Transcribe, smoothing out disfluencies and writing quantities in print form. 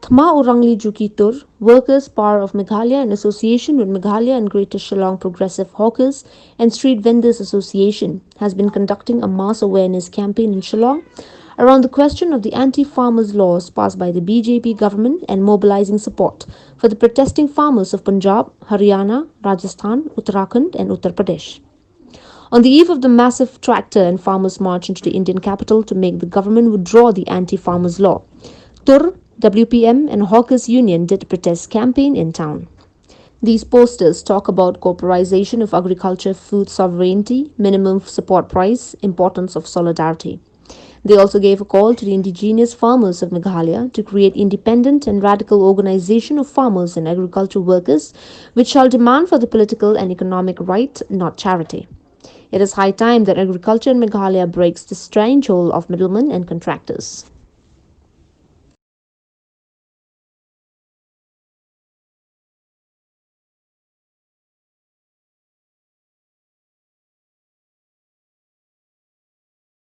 Thma Rangli Tur, Workers' Power of Meghalaya in association with Meghalaya and Greater Shillong Progressive Hawkers and Street Vendors Association has been conducting a mass awareness campaign in Shillong around the question of the anti-farmers laws passed by the BJP government and mobilizing support for the protesting farmers of Punjab, Haryana, Rajasthan, Uttarakhand and Uttar Pradesh. On the eve of the massive tractor and farmers' march into the Indian capital to make the government withdraw the anti-farmers law, Tur, WPM and Hawkers Union did a protest campaign in town. These posters talk about corporatization of agriculture, food sovereignty, minimum support price, importance of solidarity. They also gave a call to the indigenous farmers of Meghalaya to create independent and radical organization of farmers and agricultural workers which shall demand for the political and economic right, not charity. It is high time that agriculture in Meghalaya breaks the strange hold of middlemen and contractors.